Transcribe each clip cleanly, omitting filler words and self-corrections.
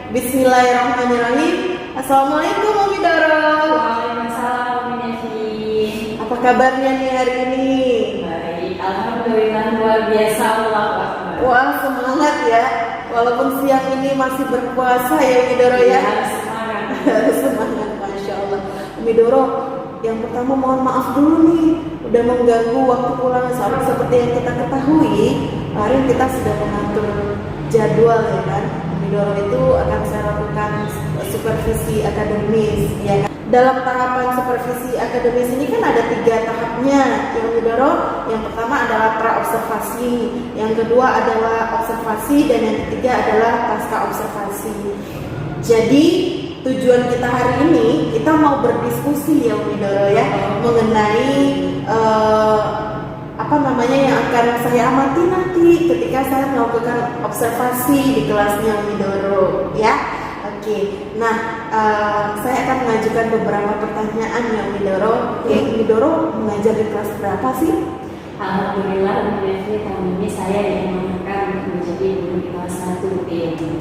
Bismillahirrahmanirrahim. Assalamualaikum Umi Doro. Waalaikumsalam Umi Nevi. Apa kabarnya nih hari ini? Baik, alhamdulillah luar biasa. Allahu Akbar. Wah, semangat ya. Walaupun siang ini masih berpuasa ya Umi Doro ya. Semangat. Semangat, Masya Allah. Umi Doro, yang pertama mohon maaf dulu nih udah mengganggu waktu pulang. Seperti yang kita ketahui, kemarin kita sudah mengatur jadwal ya kan. Umi Doro itu akan saya lakukan supervisi akademis ya kan. Dalam tahapan supervisi akademis ini kan ada 3 tahapnya ya Umi Doro. Yang pertama adalah pra-observasi, yang kedua adalah observasi, dan yang ketiga adalah pasca observasi. Jadi tujuan kita hari ini, kita mau berdiskusi ya Umi Doro ya, mengenai yang akan saya amati nanti ketika saya melakukan observasi di kelasnya Umi Doro ya. Oke, nah saya akan mengajukan beberapa pertanyaan ya Umi Doro. Umi Doro mengajar di kelas berapa sih? Alhamdulillah Umi Nevi, tahun ini saya yang mengangkat untuk menjadi guru di kelas 1 PMI.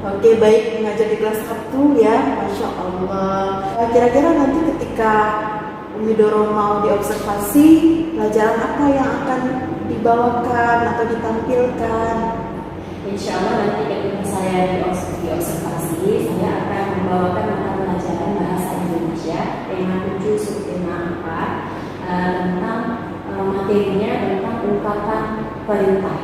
Oke, baik, mengajar di kelas 1 ya, Masya Allah. Kira-kira nanti ketika Umi Doro mau diobservasi, pelajaran apa yang akan dibawakan atau ditampilkan? Insya Allah nanti ketika saya diobservasi, saya akan membawakan mata pelajaran bahasa Indonesia tema 7 subtema 4 tentang materinya tentang ungkapan perintah.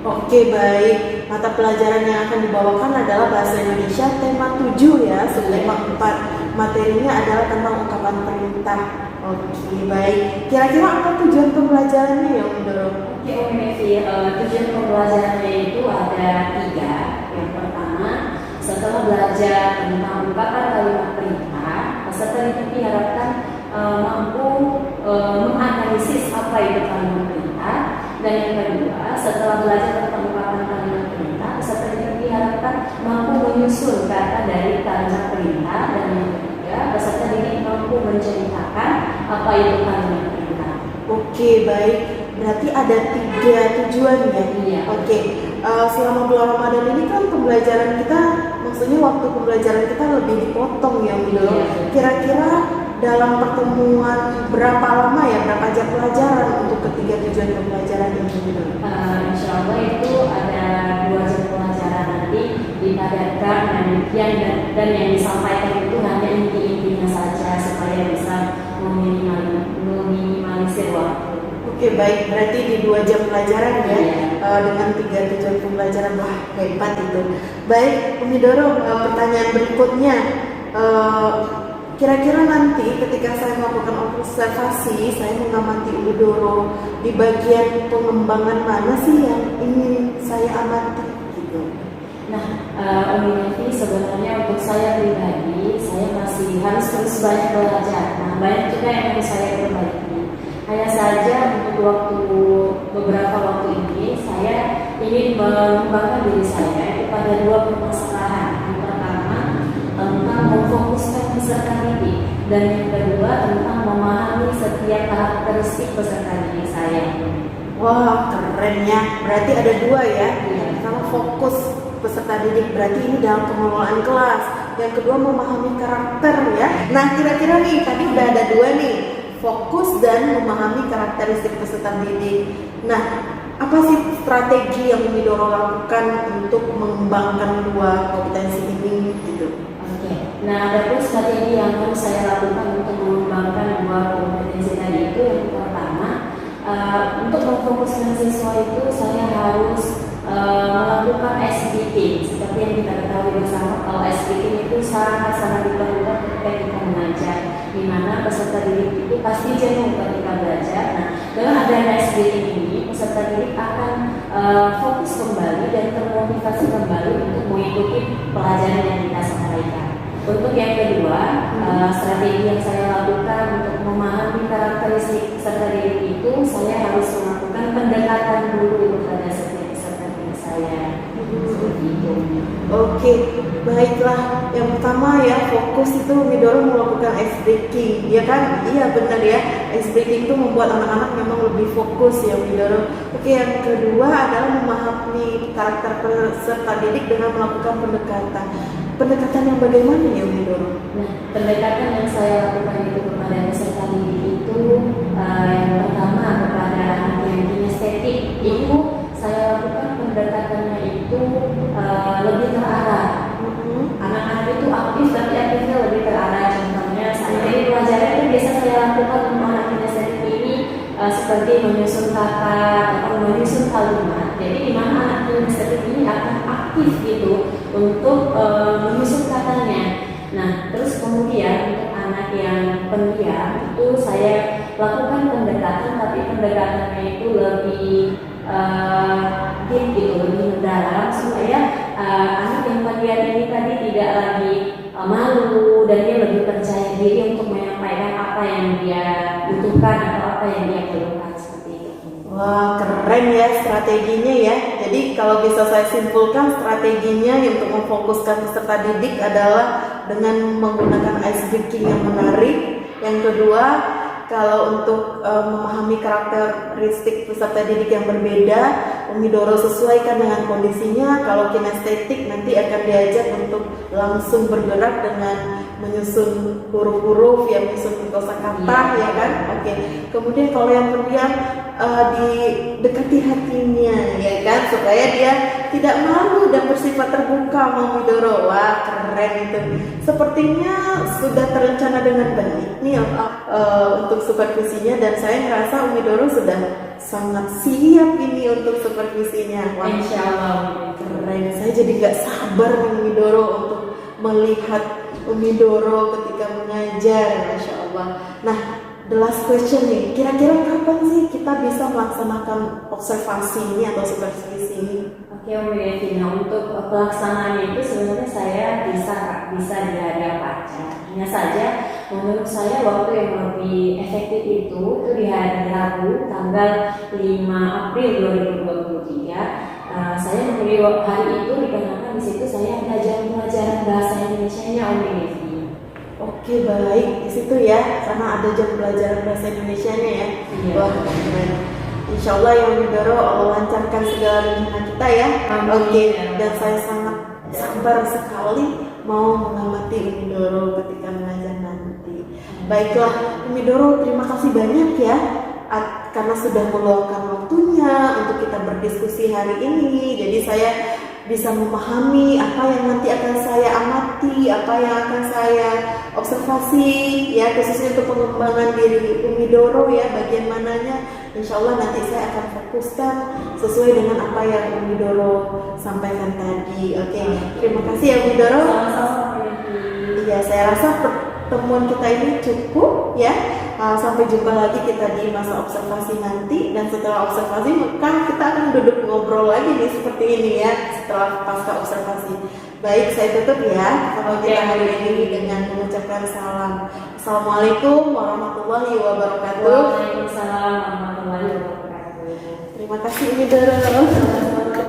Oke, baik. Mata pelajaran yang akan dibawakan adalah bahasa Indonesia tema 7 ya, subtema 4. Materinya adalah tentang ungkapan perintah. Oke, baik. Kira-kira apa tujuan pembelajarannya ya Umi Doro? Oke, Umi Nevi, tujuan pembelajarannya itu ada 3. Yang pertama, setelah belajar tentang ungkapan kalimat perintah, peserta didik diharapkan mampu menganalisis apa itu kalimat perintah. Dan yang kedua, setelah belajar tentang ungkapan kalimat perintah, peserta didik diharapkan mampu menyusun kata dari kalimat perintah. Dan yang ketiga, peserta didik mampu menceritakan apa itu kalimat perintah. Oke, baik. Berarti ada 3 tujuan ya? Iya. Oke. Selama bulan Ramadan ini kan pembelajaran kita, maksudnya waktu pembelajaran kita lebih dipotong ya Umi Doro. Iya. Kira-kira dalam pertemuan berapa lama ya, berapa jam pelajaran untuk ketiga tujuan pembelajaran ini Umi Doro? Insya Allah itu ada 2 jam pelajaran nanti dipadatkan dan yang disampaikan itu hanya inti-intinya saja supaya bisa meminimalisir waktu. Oke, baik, berarti di 2 jam pelajaran ya, Iya. dengan 3 tujuan pembelajaran. Wah, hebat itu. Baik, Umi Doro, pertanyaan berikutnya, kira-kira nanti ketika saya melakukan observasi, saya mengamati Umi Doro, di bagian pengembangan mana sih yang ingin saya amati gitu? Nah, Umi Nevi, sebenarnya untuk saya pribadi, saya masih harus terus banyak belajar. Nah, banyak juga yang harus saya perbaiki. Hanya saja untuk beberapa waktu ini, saya ingin mengembangkan diri saya kepada 2 permasalahan. Yang pertama, tentang memfokuskan peserta didik, dan yang kedua tentang memahami setiap karakteristik peserta didik saya. Wah, keren ya. Berarti ada 2 ya. Iya. Kalau fokus peserta didik, berarti ini dalam pengelolaan kelas. Yang kedua, memahami karakter ya. Nah, kira-kira nih, tadi udah ada 2 nih, fokus dan memahami karakteristik peserta didik. Nah, apa sih strategi yang Umi Doro lakukan untuk mengembangkan 2 kompetensi ini gitu? Oke. Nah, ada pun strategi yang harus saya lakukan untuk mengembangkan 2 kompetensi tadi itu. Yang pertama, untuk memfokuskan siswa itu saya harus melakukan speaking. Seperti yang kita ketahui bersama, kalau speaking itu sangat diperlukan ketika kita mengajar, di mana peserta didik itu pasti jenuh ketika belajar. Nah, dengan adanya speaking ini, peserta didik akan fokus kembali dan termotivasi kembali untuk mengikuti pelajaran yang kita sampaikan. Untuk yang kedua, strategi yang saya lakukan untuk memahami karakteristik peserta didik itu, saya harus melakukan pendekatan dulu kepada setiap peserta didik saya. Seperti itu. Oke, baiklah. Yang pertama ya, fokus itu Umi Doro melakukan ice breaking, ya kan? Iya benar ya. Ice breaking itu membuat anak-anak memang lebih fokus ya Umi Doro. Oke, yang kedua adalah memahami karakter peserta didik dengan melakukan pendekatan. pendekatan yang bagaimana ya Umi Doro? Nah, pendekatan yang saya lakukan itu kepada peserta didik itu yang pertama kepada anak yang kinestetik itu saya lakukan pendekatannya itu lebih terarah. Anak-anak itu aktif tapi aktifnya lebih terarah. Contohnya dari pelajaran itu biasa saya lakukan untuk anak kinestetik ini seperti menyusun kata atau menyusun kalimat. Jadi di mana anak kinestetik ini akan aktif gitu untuk menyusun katanya. Nah, terus kemudian untuk anak yang pendiam itu saya lakukan pendekatan, tapi pendekatannya itu lebih deep gitu, lebih mendalam supaya anak yang pendiam ini tadi tidak lagi malu dan dia lebih percaya diri untuk menyampaikan apa yang dia butuhkan atau apa yang dia perlukan seperti itu. Wah, keren ya strateginya ya. Jadi kalau bisa saya simpulkan, strateginya untuk memfokuskan peserta didik adalah dengan menggunakan ice breaking yang menarik. Yang kedua, kalau untuk memahami karakteristik peserta didik yang berbeda, Umi Doro sesuaikan dengan kondisinya. Kalau kinestetik nanti akan diajak untuk langsung bergerak dengan menyusun huruf-huruf, ya menyusun kosakata, ya kan? Oke. Kemudian kalau yang pendiam didekati hatinya, ya kan, supaya dia tidak malu dan bersifat terbuka sama Umi Doro. Wah, keren itu. Sepertinya sudah terencana dengan baik nih untuk supervisinya, dan saya merasa Umi Doro sudah sangat siap ini untuk supervisinya. Wah, Insya Allah. keren. Saya jadi nggak sabar nih Umi Doro untuk melihat Umi Doro ketika mengajar, Masya Allah. Nah, the last question nih, kira-kira kapan sih kita bisa melaksanakan observasi ini atau supervisi ini? Oke, Umi Devina, untuk pelaksanaannya itu sebenarnya saya bisa di hari apa aja. Hanya saja menurut saya waktu yang lebih efektif itu di hari Rabu tanggal 5 April 2023. Saya memilih hari itu dikarenakan di situ saya belajar pelajaran bahasa Indonesianya, Umi Devina. Oke, baik, di situ ya, karena ada jam pelajaran bahasa Indonesianya ya. Iya. Wah, keren. Insya Allah ya Umi Doro, Allah lancarkan segala rencana kita ya. Amin. Oke, dan saya sangat sabar sekali mau mengamati Umi Doro ketika mengajar nanti. Baiklah, Umi Doro, terima kasih banyak ya karena sudah meluangkan waktunya untuk kita berdiskusi hari ini. Jadi saya bisa memahami apa yang nanti akan saya amati, apa yang akan saya observasi ya, khususnya untuk pengembangan diri Umi Doro ya, bagian mananya. Insya Allah nanti saya akan fokuskan sesuai dengan apa yang Umi Doro sampaikan tadi. Oke, terima kasih ya Umi Doro. Iya, saya rasa pertemuan kita ini cukup ya. Sampai jumpa lagi kita di masa observasi nanti, dan setelah observasi maka kita akan duduk ngobrol lagi nih seperti ini ya, setelah pasca observasi. Baik, saya tutup ya kalau kita hari ini dengan mengucapkan salam. Assalamualaikum warahmatullahi wabarakatuh. Waalaikumsalam warahmatullahi wabarakatuh. Terima kasih Umi Doro.